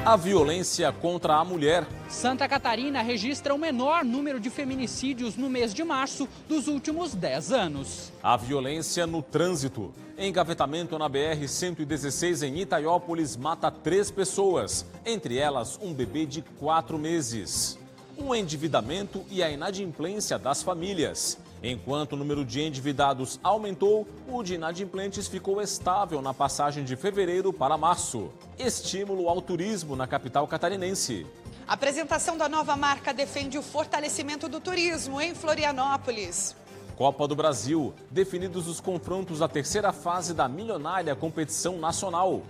A violência contra a mulher. Santa Catarina registra o menor número de feminicídios no mês de março dos últimos 10 anos. A violência no trânsito. Engavetamento na BR-116 em Itaiópolis mata 3 pessoas, entre elas um bebê de 4 meses. O endividamento e a inadimplência das famílias. Enquanto o número de endividados aumentou, o de inadimplentes ficou estável na passagem de fevereiro para março. Estímulo ao turismo na capital catarinense. A apresentação da nova marca defende o fortalecimento do turismo em Florianópolis. Copa do Brasil. Definidos os confrontos da terceira fase da milionária competição nacional.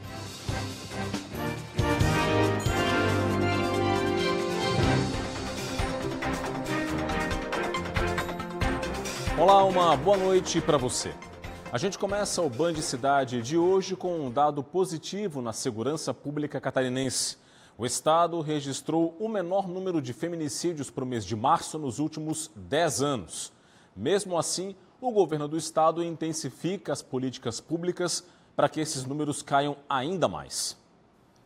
Olá, uma boa noite para você. A gente começa o Band Cidade de hoje com um dado positivo na segurança pública catarinense. O estado registrou o menor número de feminicídios para o mês de março nos últimos 10 anos. Mesmo assim, o governo do estado intensifica as políticas públicas para que esses números caiam ainda mais.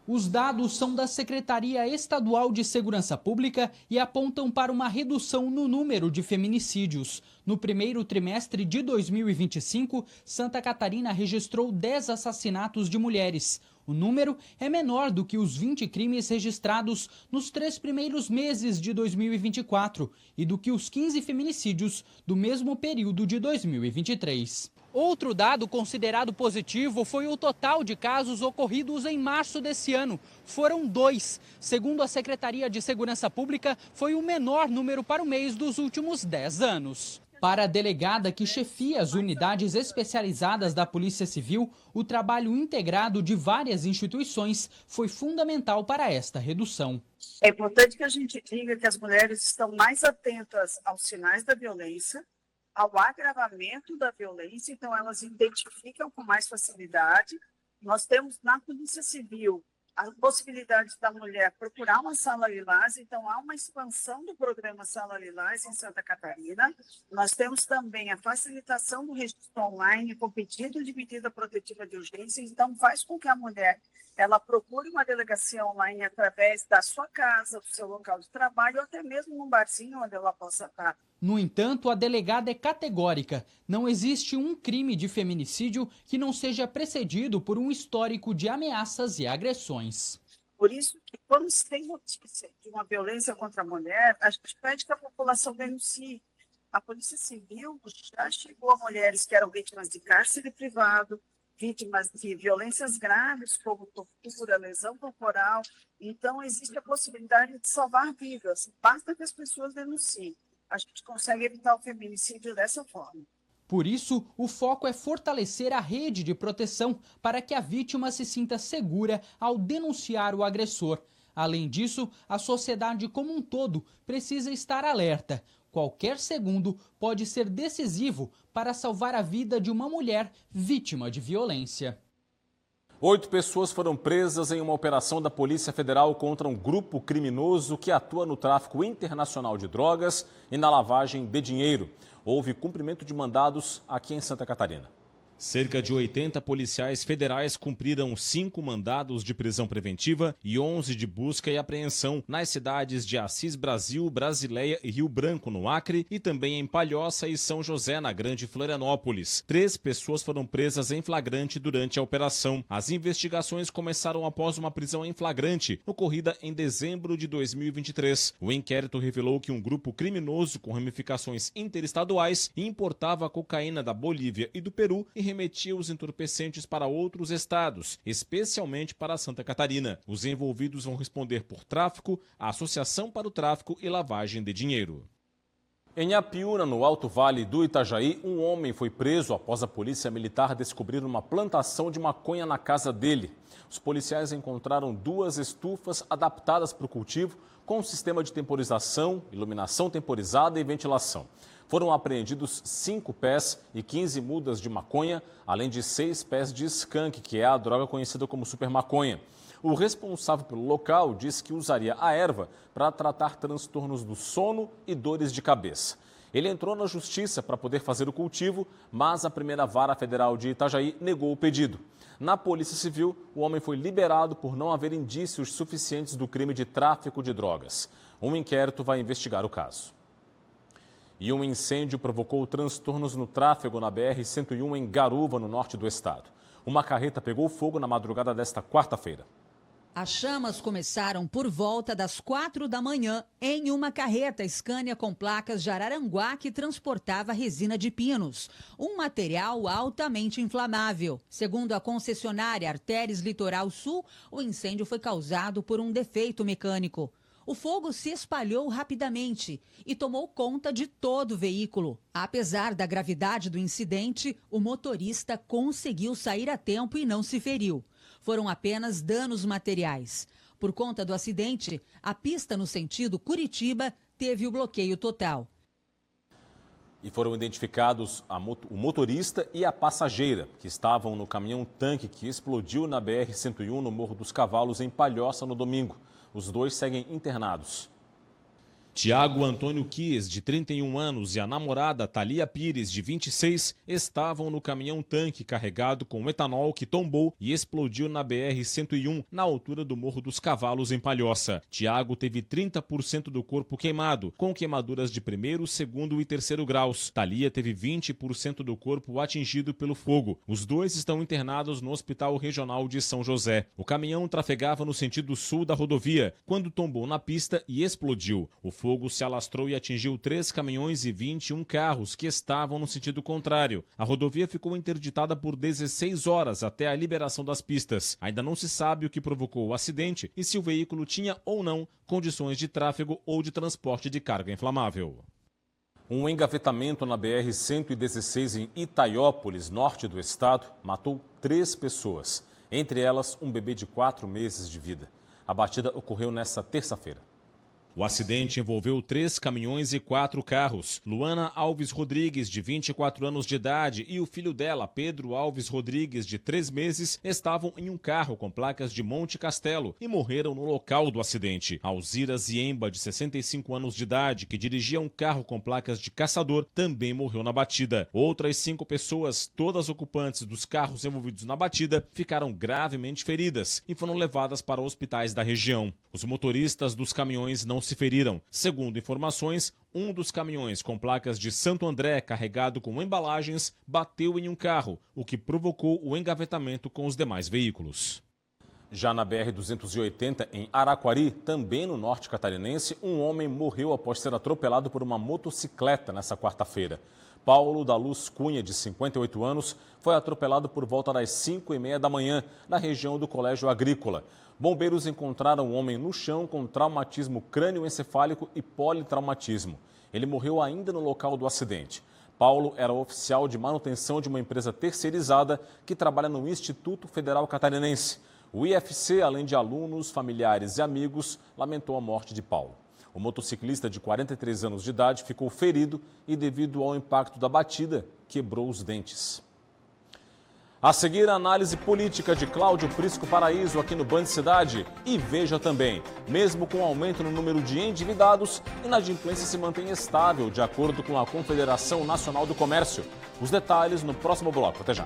Os dados são da Secretaria Estadual de Segurança Pública e apontam para uma redução no número de feminicídios. No primeiro trimestre de 2025, Santa Catarina registrou 10 assassinatos de mulheres. O número é menor do que os 20 crimes registrados nos 3 primeiros meses de 2024 e do que os 15 feminicídios do mesmo período de 2023. Outro dado considerado positivo foi o total de casos ocorridos em março desse ano. Foram 2. Segundo a Secretaria de Segurança Pública, foi o menor número para o mês dos últimos 10 anos. Para a delegada que chefia as unidades especializadas da Polícia Civil, o trabalho integrado de várias instituições foi fundamental para esta redução. É importante que a gente diga que as mulheres estão mais atentas aos sinais da violência, ao agravamento da violência, então elas identificam com mais facilidade. Nós temos na Polícia Civil a possibilidade da mulher procurar uma sala lilás, então há uma expansão do programa Sala Lilás em Santa Catarina. Nós temos também a facilitação do registro online com pedido de medida protetiva de urgência, então faz com que a mulher ela procure uma delegacia online através da sua casa, do seu local de trabalho, ou até mesmo num barzinho onde ela possa estar. No entanto, a delegada é categórica. Não existe um crime de feminicídio que não seja precedido por um histórico de ameaças e agressões. Por isso que quando se tem notícia de uma violência contra a mulher, a gente pede que a população denuncie. A Polícia Civil já chegou a mulheres que eram vítimas de cárcere privado, vítimas de violências graves, como tortura, lesão corporal. Então, existe a possibilidade de salvar vidas. Basta que as pessoas denunciem. A gente consegue evitar o feminicídio dessa forma. Por isso, o foco é fortalecer a rede de proteção para que a vítima se sinta segura ao denunciar o agressor. Além disso, a sociedade como um todo precisa estar alerta. Qualquer segundo pode ser decisivo para salvar a vida de uma mulher vítima de violência. 8 pessoas foram presas em uma operação da Polícia Federal contra um grupo criminoso que atua no tráfico internacional de drogas e na lavagem de dinheiro. Houve cumprimento de mandados aqui em Santa Catarina. Cerca de 80 policiais federais cumpriram 5 mandados de prisão preventiva e 11 de busca e apreensão nas cidades de Assis Brasil, Brasileia e Rio Branco, no Acre, e também em Palhoça e São José, na Grande Florianópolis. 3 pessoas foram presas em flagrante durante a operação. As investigações começaram após uma prisão em flagrante, ocorrida em dezembro de 2023. O inquérito revelou que um grupo criminoso com ramificações interestaduais importava cocaína da Bolívia e do Peru e remetia os entorpecentes para outros estados, especialmente para Santa Catarina. Os envolvidos vão responder por tráfico, associação para o tráfico e lavagem de dinheiro. Em Apiúna, no Alto Vale do Itajaí, um homem foi preso após a polícia militar descobrir uma plantação de maconha na casa dele. Os policiais encontraram 2 estufas adaptadas para o cultivo, com um sistema de temporização, iluminação temporizada e ventilação. Foram apreendidos 5 pés e 15 mudas de maconha, além de 6 pés de skunk, que é a droga conhecida como super maconha. O responsável pelo local disse que usaria a erva para tratar transtornos do sono e dores de cabeça. Ele entrou na justiça para poder fazer o cultivo, mas a primeira vara federal de Itajaí negou o pedido. Na Polícia Civil, o homem foi liberado por não haver indícios suficientes do crime de tráfico de drogas. Um inquérito vai investigar o caso. E um incêndio provocou transtornos no tráfego na BR-101 em Garuva, no norte do estado. Uma carreta pegou fogo na madrugada desta quarta-feira. As chamas começaram por volta das 4 da manhã em uma carreta Scania com placas de Araranguá que transportava resina de pinos, um material altamente inflamável. Segundo a concessionária Artéries Litoral Sul, o incêndio foi causado por um defeito mecânico. O fogo se espalhou rapidamente e tomou conta de todo o veículo. Apesar da gravidade do incidente, o motorista conseguiu sair a tempo e não se feriu. Foram apenas danos materiais. Por conta do acidente, a pista no sentido Curitiba teve o bloqueio total. E foram identificados o motorista e a passageira, que estavam no caminhão-tanque que explodiu na BR-101 no Morro dos Cavalos, em Palhoça, no domingo. Os dois seguem internados. Tiago Antônio Kies, de 31 anos, e a namorada Thalia Pires, de 26, estavam no caminhão-tanque carregado com etanol que tombou e explodiu na BR-101, na altura do Morro dos Cavalos, em Palhoça. Tiago teve 30% do corpo queimado, com queimaduras de 1º, 2º e 3º graus. Thalia teve 20% do corpo atingido pelo fogo. Os dois estão internados no Hospital Regional de São José. O caminhão trafegava no sentido sul da rodovia, quando tombou na pista e explodiu. O fogo se alastrou e atingiu 3 caminhões e 21 carros que estavam no sentido contrário. A rodovia ficou interditada por 16 horas até a liberação das pistas. Ainda não se sabe o que provocou o acidente e se o veículo tinha ou não condições de tráfego ou de transporte de carga inflamável. Um engavetamento na BR-116 em Itaiópolis, norte do estado, matou 3 pessoas, entre elas um bebê de 4 meses de vida. A batida ocorreu nesta terça-feira. O acidente envolveu 3 caminhões e 4 carros. Luana Alves Rodrigues, de 24 anos de idade, e o filho dela, Pedro Alves Rodrigues, de 3 meses, estavam em um carro com placas de Monte Castelo e morreram no local do acidente. Alzira Ziemba, de 65 anos de idade, que dirigia um carro com placas de Caçador, também morreu na batida. Outras 5 pessoas, todas ocupantes dos carros envolvidos na batida, ficaram gravemente feridas e foram levadas para hospitais da região. Os motoristas dos caminhões não se feriram. Segundo informações, um dos caminhões com placas de Santo André carregado com embalagens bateu em um carro, o que provocou o engavetamento com os demais veículos. Já na BR-280, em Araquari, também no norte catarinense, um homem morreu após ser atropelado por uma motocicleta nessa quarta-feira. Paulo da Luz Cunha, de 58 anos, foi atropelado por volta das 5h30 da manhã, na região do Colégio Agrícola. Bombeiros encontraram o homem no chão com traumatismo crânioencefálico e politraumatismo. Ele morreu ainda no local do acidente. Paulo era oficial de manutenção de uma empresa terceirizada que trabalha no Instituto Federal Catarinense. O IFC, além de alunos, familiares e amigos, lamentou a morte de Paulo. O motociclista de 43 anos de idade ficou ferido e, devido ao impacto da batida, quebrou os dentes. A seguir, a análise política de Cláudio Prisco Paraíso aqui no Band Cidade. E veja também, mesmo com o aumento no número de endividados, a inadimplência se mantém estável, de acordo com a Confederação Nacional do Comércio. Os detalhes no próximo bloco. Até já.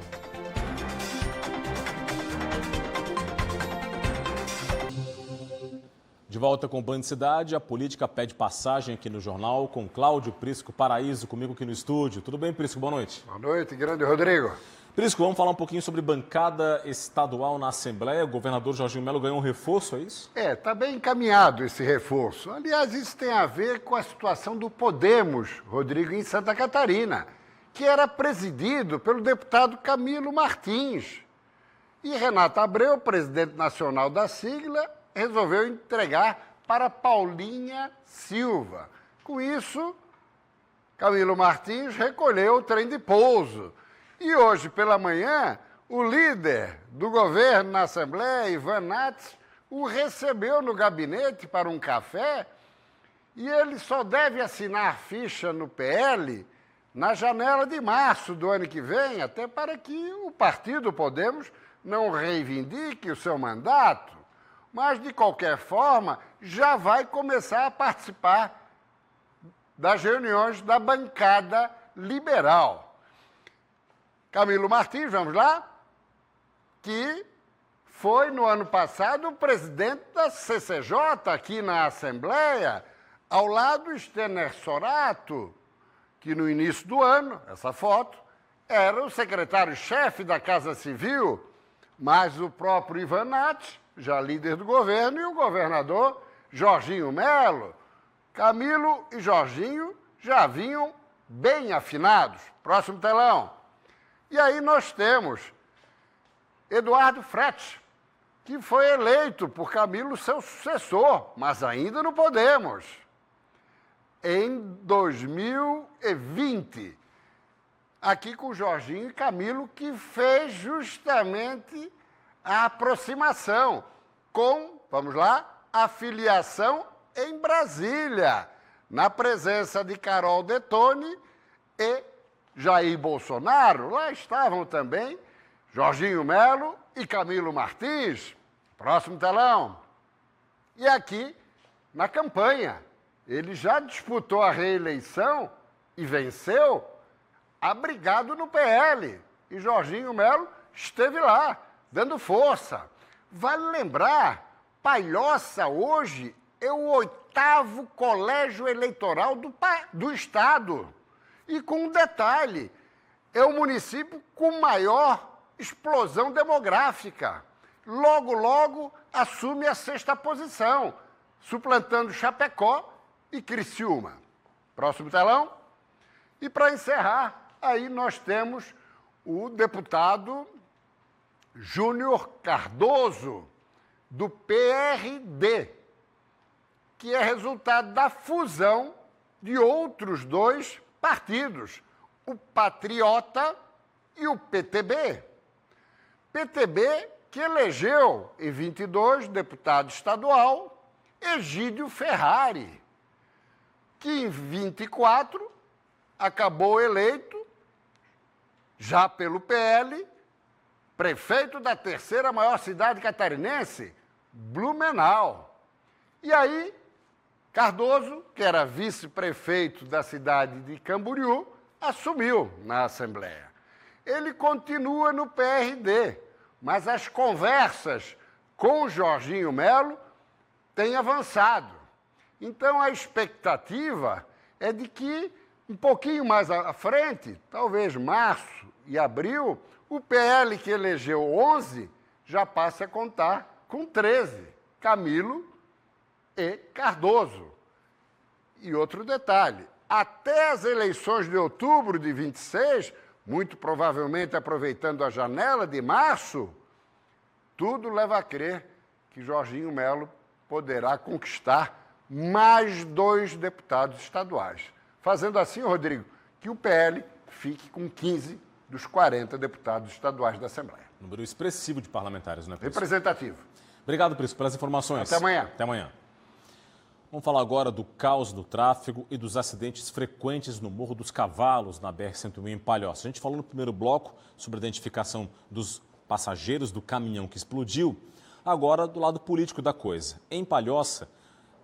De volta com o Band Cidade, a política pede passagem aqui no jornal com Cláudio Prisco Paraíso, comigo aqui no estúdio. Tudo bem, Prisco? Boa noite. Boa noite, grande Rodrigo. Prisco, vamos falar um pouquinho sobre bancada estadual na Assembleia. O governador Jorginho Melo ganhou um reforço, é isso? Está bem encaminhado esse reforço. Aliás, isso tem a ver com a situação do Podemos, Rodrigo, em Santa Catarina, que era presidido pelo deputado Camilo Martins. E Renato Abreu, presidente nacional da sigla, resolveu entregar para Paulinha Silva. Com isso, Camilo Martins recolheu o trem de pouso. E hoje, pela manhã, o líder do governo na Assembleia, Ivan Nats, o recebeu no gabinete para um café e ele só deve assinar a ficha no PL na janela de março do ano que vem, até para que o partido Podemos não reivindique o seu mandato, mas, de qualquer forma, já vai começar a participar das reuniões da bancada liberal. Camilo Martins, vamos lá, que foi no ano passado o presidente da CCJ aqui na Assembleia, ao lado do Stener Sorato, que no início do ano, essa foto, era o secretário-chefe da Casa Civil, mas o próprio Ivan Nath, já líder do governo, e o governador Jorginho Melo. Camilo e Jorginho já vinham bem afinados. Próximo telão. E aí nós temos Eduardo Frete, que foi eleito por Camilo seu sucessor, mas ainda no Podemos, em 2020. Aqui com Jorginho e Camilo, que fez justamente a aproximação com, vamos lá, a filiação em Brasília, na presença de Carol Detone e Jair Bolsonaro. Lá estavam também Jorginho Melo e Camilo Martins. Próximo telão. E aqui, na campanha, ele já disputou a reeleição e venceu, abrigado no PL. E Jorginho Melo esteve lá, dando força. Vale lembrar, Palhoça hoje é o 8º colégio eleitoral do Estado. E com um detalhe, é o município com maior explosão demográfica. Logo, logo, assume a 6ª posição, suplantando Chapecó e Criciúma. Próximo telão. E para encerrar, aí nós temos o deputado Júnior Cardoso, do PRD, que é resultado da fusão de outros 2 partidos, o Patriota e o PTB. PTB que elegeu, em 22, deputado estadual, Egídio Ferrari, que em 24 acabou eleito, já pelo PL, prefeito da 3ª maior cidade catarinense, Blumenau. E aí, Cardoso, que era vice-prefeito da cidade de Camboriú, assumiu na Assembleia. Ele continua no PRD, mas as conversas com o Jorginho Melo têm avançado. Então, a expectativa é de que, um pouquinho mais à frente, talvez março e abril, o PL, que elegeu 11, já passe a contar com 13, Camilo e Cardoso. E outro detalhe, até as eleições de outubro de 26, muito provavelmente aproveitando a janela de março, tudo leva a crer que Jorginho Melo poderá conquistar mais 2 deputados estaduais. Fazendo assim, Rodrigo, que o PL fique com 15 dos 40 deputados estaduais da Assembleia. Número expressivo de parlamentares, né, Príncipe? Representativo. Obrigado, Príncipe, pelas informações. Até amanhã. Até amanhã. Vamos falar agora do caos do tráfego e dos acidentes frequentes no Morro dos Cavalos, na BR-101 em Palhoça. A gente falou no primeiro bloco sobre a identificação dos passageiros do caminhão que explodiu. Agora, do lado político da coisa. Em Palhoça,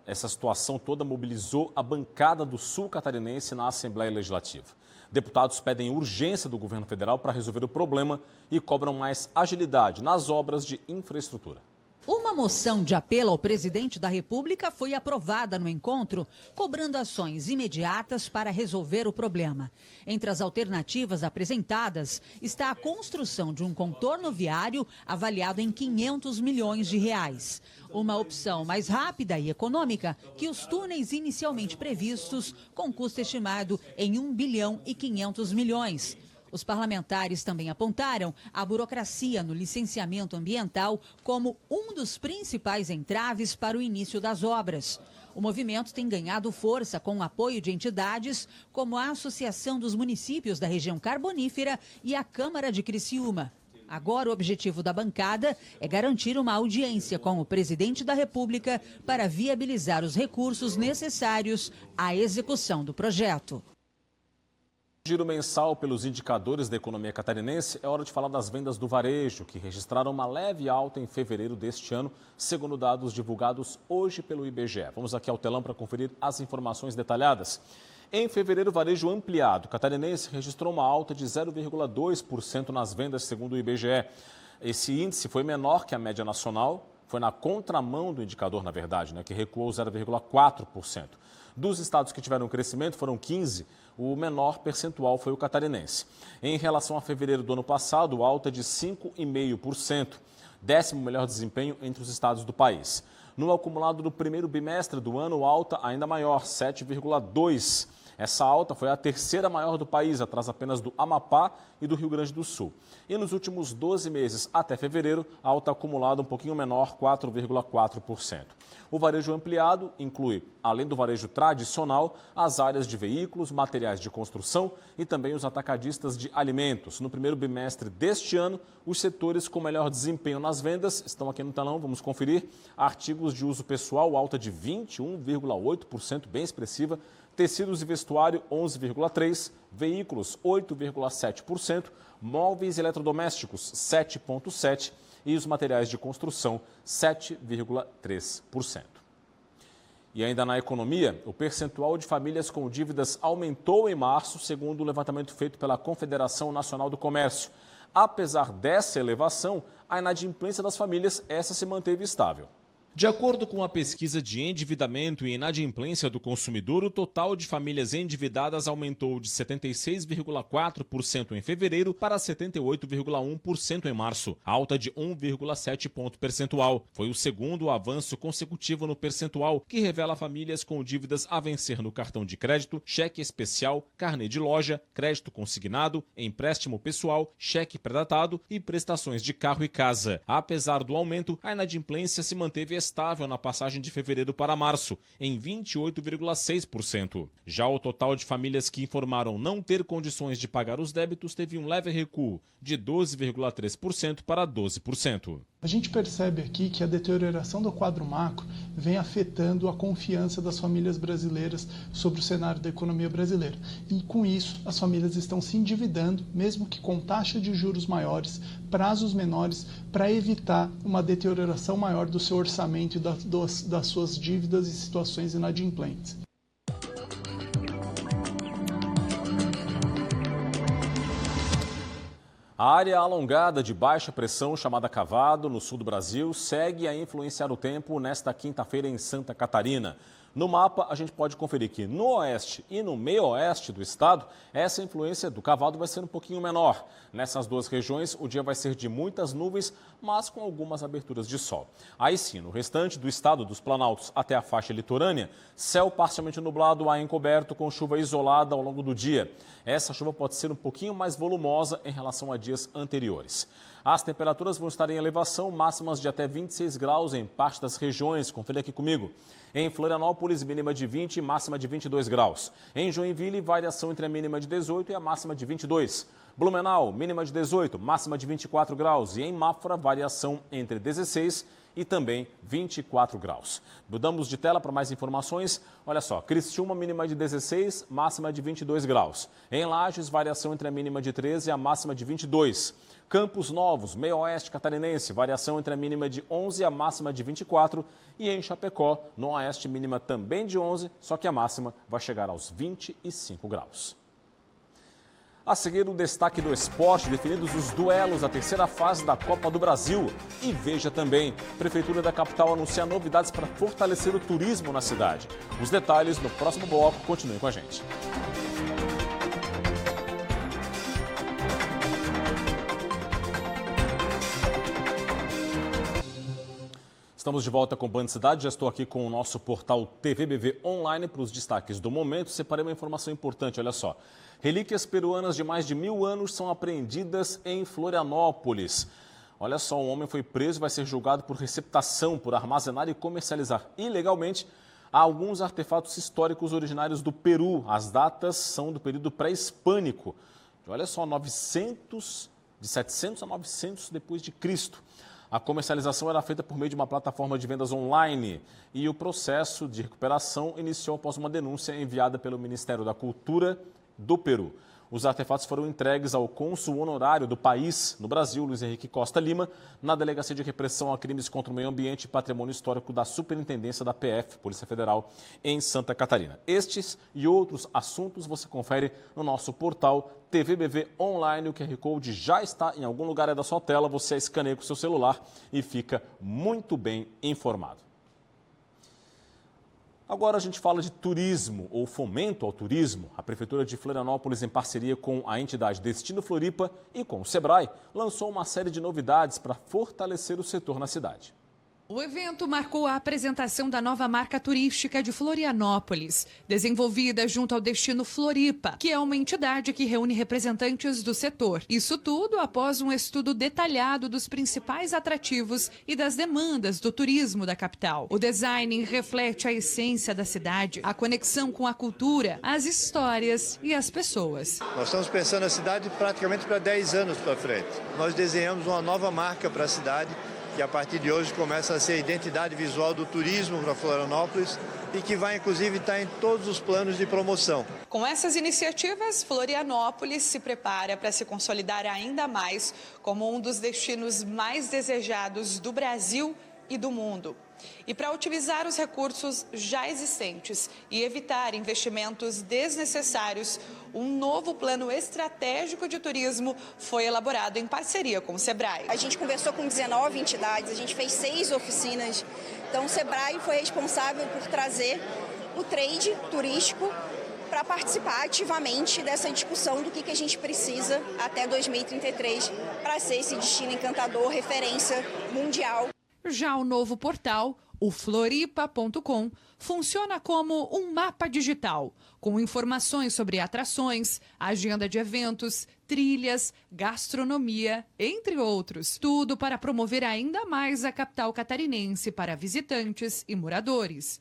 essa situação toda mobilizou a bancada do Sul Catarinense na Assembleia Legislativa. Deputados pedem urgência do governo federal para resolver o problema e cobram mais agilidade nas obras de infraestrutura. Uma moção de apelo ao presidente da República foi aprovada no encontro, cobrando ações imediatas para resolver o problema. Entre as alternativas apresentadas está a construção de um contorno viário avaliado em 500 milhões de reais. Uma opção mais rápida e econômica que os túneis inicialmente previstos, com custo estimado em 1 bilhão e 500 milhões. Os parlamentares também apontaram a burocracia no licenciamento ambiental como um dos principais entraves para o início das obras. O movimento tem ganhado força com o apoio de entidades como a Associação dos Municípios da Região Carbonífera e a Câmara de Criciúma. Agora, o objetivo da bancada é garantir uma audiência com o presidente da República para viabilizar os recursos necessários à execução do projeto. Giro mensal pelos indicadores da economia catarinense, é hora de falar das vendas do varejo, que registraram uma leve alta em fevereiro deste ano, segundo dados divulgados hoje pelo IBGE. Vamos aqui ao telão para conferir as informações detalhadas. Em fevereiro, o varejo ampliado catarinense registrou uma alta de 0,2% nas vendas, segundo o IBGE. Esse índice foi menor que a média nacional, foi na contramão do indicador, na verdade, que recuou 0,4%. Dos estados que tiveram crescimento, foram 15, o menor percentual foi o catarinense. Em relação a fevereiro do ano passado, alta de 5,5%, 10º melhor desempenho entre os estados do país. No acumulado do primeiro bimestre do ano, alta ainda maior, 7,2%. Essa alta foi a terceira maior do país, atrás apenas do Amapá e do Rio Grande do Sul. E nos últimos 12 meses até fevereiro, a alta acumulada um pouquinho menor, 4,4%. O varejo ampliado inclui, além do varejo tradicional, as áreas de veículos, materiais de construção e também os atacadistas de alimentos. No primeiro bimestre deste ano, os setores com melhor desempenho nas vendas estão aqui no telão, vamos conferir. Artigos de uso pessoal, alta de 21,8%, bem expressiva. Tecidos e vestuário, 11,3%, veículos, 8,7%, móveis e eletrodomésticos, 7,7%, e os materiais de construção, 7,3%. E ainda na economia, o percentual de famílias com dívidas aumentou em março, segundo o levantamento feito pela Confederação Nacional do Comércio. Apesar dessa elevação, a inadimplência das famílias, essa se manteve estável. De acordo com a pesquisa de endividamento e inadimplência do consumidor, o total de famílias endividadas aumentou de 76,4% em fevereiro para 78,1% em março, alta de 1,7 ponto percentual. Foi o segundo avanço consecutivo no percentual, que revela famílias com dívidas a vencer no cartão de crédito, cheque especial, carnê de loja, crédito consignado, empréstimo pessoal, cheque pré-datado e prestações de carro e casa. Apesar do aumento, a inadimplência se manteve estável na passagem de fevereiro para março, em 28,6%. Já o total de famílias que informaram não ter condições de pagar os débitos teve um leve recuo, de 12,3% para 12%. A gente percebe aqui que a deterioração do quadro macro vem afetando a confiança das famílias brasileiras sobre o cenário da economia brasileira. E com isso, as famílias estão se endividando, mesmo que com taxa de juros maiores, prazos menores, para evitar uma deterioração maior do seu orçamento e das suas dívidas e situações inadimplentes. A área alongada de baixa pressão, chamada Cavado, no sul do Brasil, segue a influenciar o tempo nesta quinta-feira em Santa Catarina. No mapa, a gente pode conferir que no oeste e no meio-oeste do estado, essa influência do Cavado vai ser um pouquinho menor. Nessas duas regiões, o dia vai ser de muitas nuvens, mas com algumas aberturas de sol. Aí sim, no restante do estado, dos Planaltos até a faixa litorânea, céu parcialmente nublado a encoberto com chuva isolada ao longo do dia. Essa chuva pode ser um pouquinho mais volumosa em relação a dias anteriores. As temperaturas vão estar em elevação, máximas de até 26 graus em parte das regiões. Confira aqui comigo. Em Florianópolis, mínima de 20 e máxima de 22 graus. Em Joinville, variação entre a mínima de 18 e a máxima de 22. Blumenau, mínima de 18, máxima de 24 graus. E em Mafra, variação entre 16 e também 24 graus. Mudamos de tela para mais informações. Olha só, Criciúma, mínima de 16, máxima de 22 graus. Em Lages, variação entre a mínima de 13 e a máxima de 22. Campos Novos, meio-oeste catarinense, variação entre a mínima de 11 e a máxima de 24. E em Chapecó, no oeste, mínima também de 11, só que a máxima vai chegar aos 25 graus. A seguir, o destaque do esporte, definidos os duelos da terceira fase da Copa do Brasil. E veja também, Prefeitura da capital anuncia novidades para fortalecer o turismo na cidade. Os detalhes no próximo bloco, continuem com a gente. Estamos de volta com o Band Cidade, já estou aqui com o nosso portal TVBV Online para os destaques do momento. Separei uma informação importante, olha só. Relíquias peruanas de mais de 1000 anos são apreendidas em Florianópolis. Olha só, um homem foi preso e vai ser julgado por receptação, por armazenar e comercializar ilegalmente alguns artefatos históricos originários do Peru. As datas são do período pré-hispânico. Olha só, de 700 a 900 depois de Cristo. A comercialização era feita por meio de uma plataforma de vendas online e o processo de recuperação iniciou após uma denúncia enviada pelo Ministério da Cultura do Peru. Os artefatos foram entregues ao cônsul honorário do país no Brasil, Luiz Henrique Costa Lima, na Delegacia de Repressão a Crimes contra o Meio Ambiente e Patrimônio Histórico da Superintendência da PF, Polícia Federal, em Santa Catarina. Estes e outros assuntos você confere no nosso portal TVBV Online. O QR Code já está em algum lugar da sua tela, você escaneia com o seu celular e fica muito bem informado. Agora a gente fala de turismo ou fomento ao turismo. A Prefeitura de Florianópolis, em parceria com a entidade Destino Floripa e com o Sebrae, lançou uma série de novidades para fortalecer o setor na cidade. O evento marcou a apresentação da nova marca turística de Florianópolis, desenvolvida junto ao Destino Floripa, que é uma entidade que reúne representantes do setor. Isso tudo após um estudo detalhado dos principais atrativos e das demandas do turismo da capital. O design reflete a essência da cidade, a conexão com a cultura, as histórias e as pessoas. Nós estamos pensando a cidade praticamente para 10 anos para frente. Nós desenhamos uma nova marca para a cidade, que a partir de hoje começa a ser a identidade visual do turismo para Florianópolis e que vai inclusive estar em todos os planos de promoção. Com essas iniciativas, Florianópolis se prepara para se consolidar ainda mais como um dos destinos mais desejados do Brasil e do mundo. E para otimizar os recursos já existentes e evitar investimentos desnecessários, um novo plano estratégico de turismo foi elaborado em parceria com o Sebrae. A gente conversou com 19 entidades, a gente fez 6 oficinas. Então o Sebrae foi responsável por trazer o trade turístico para participar ativamente dessa discussão do que a gente precisa até 2033 para ser esse destino encantador, referência mundial. Já o novo portal, o Floripa.com, funciona como um mapa digital, com informações sobre atrações, agenda de eventos, trilhas, gastronomia, entre outros. Tudo para promover ainda mais a capital catarinense para visitantes e moradores.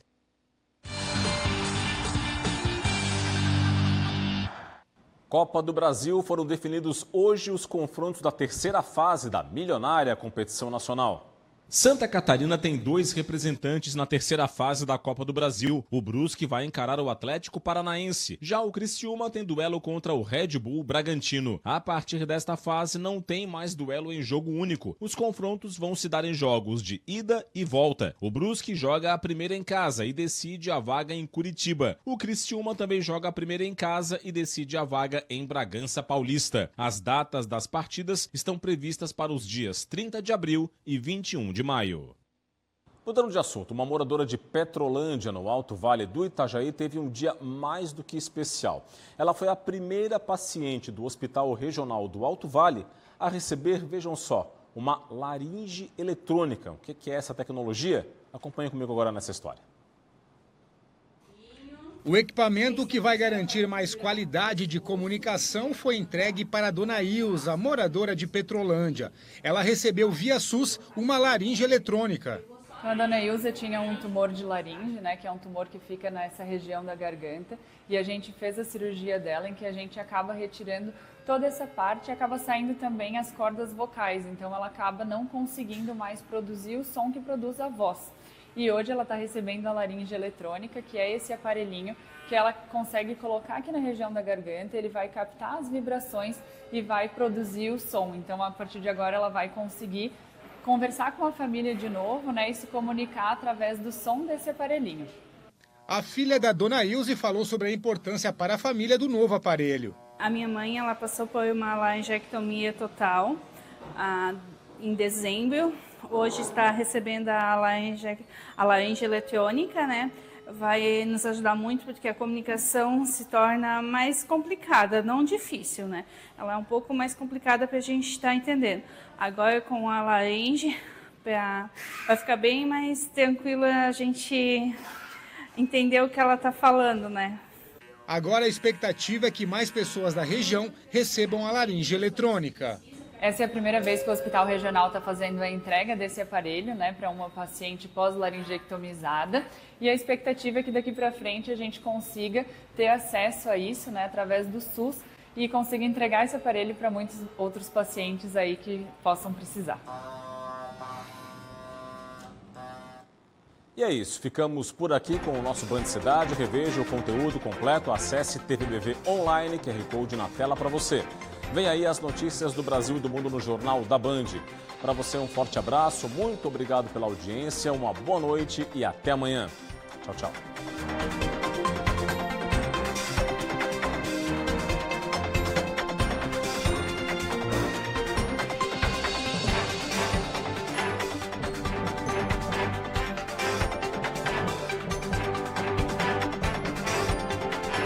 Copa do Brasil, foram definidos hoje os confrontos da terceira fase da milionária competição nacional. Santa Catarina tem 2 representantes na terceira fase da Copa do Brasil. O Brusque vai encarar o Atlético Paranaense. Já o Criciúma tem duelo contra o Red Bull Bragantino. A partir desta fase não tem mais duelo em jogo único. Os confrontos vão se dar em jogos de ida e volta. O Brusque joga a primeira em casa e decide a vaga em Curitiba. O Criciúma também joga a primeira em casa e decide a vaga em Bragança Paulista. As datas das partidas estão previstas para os dias 30 de abril e 21 de maio. Mudando de assunto, uma moradora de Petrolândia, no Alto Vale do Itajaí, teve um dia mais do que especial. Ela foi a primeira paciente do Hospital Regional do Alto Vale a receber, vejam só, uma laringe eletrônica. O que é essa tecnologia? Acompanhe comigo agora nessa história. O equipamento que vai garantir mais qualidade de comunicação foi entregue para a dona Ilza, moradora de Petrolândia. Ela recebeu via SUS uma laringe eletrônica. A dona Ilza tinha um tumor de laringe, né, que é um tumor que fica nessa região da garganta, e a gente fez a cirurgia dela em que a gente acaba retirando toda essa parte e acaba saindo também as cordas vocais, então ela acaba não conseguindo mais produzir o som que produz a voz. E hoje ela está recebendo a laringe eletrônica, que é esse aparelhinho que ela consegue colocar aqui na região da garganta, ele vai captar as vibrações e vai produzir o som. Então, a partir de agora, ela vai conseguir conversar com a família de novo, né, e se comunicar através do som desse aparelhinho. A filha da dona Ilze falou sobre a importância para a família do novo aparelho. A minha mãe, ela passou por uma laringectomia total em dezembro. Hoje está recebendo a laringe eletrônica, né? Vai nos ajudar muito porque a comunicação se torna mais complicada, não difícil, né? Ela é um pouco mais complicada para a gente estar entendendo. Agora com a laringe vai ficar bem mais tranquila a gente entender o que ela está falando, né? Agora a expectativa é que mais pessoas da região recebam a laringe eletrônica. Essa é a primeira vez que o Hospital Regional está fazendo a entrega desse aparelho, né, para uma paciente pós-laringectomizada. E a expectativa é que daqui para frente a gente consiga ter acesso a isso, né, através do SUS e consiga entregar esse aparelho para muitos outros pacientes aí que possam precisar. E é isso, ficamos por aqui com o nosso Band Cidade. Reveja o conteúdo completo, acesse TVBV Online, QR Code na tela para você. Vem aí as notícias do Brasil e do mundo no Jornal da Band. Para você um forte abraço, muito obrigado pela audiência, uma boa noite e até amanhã. Tchau, tchau.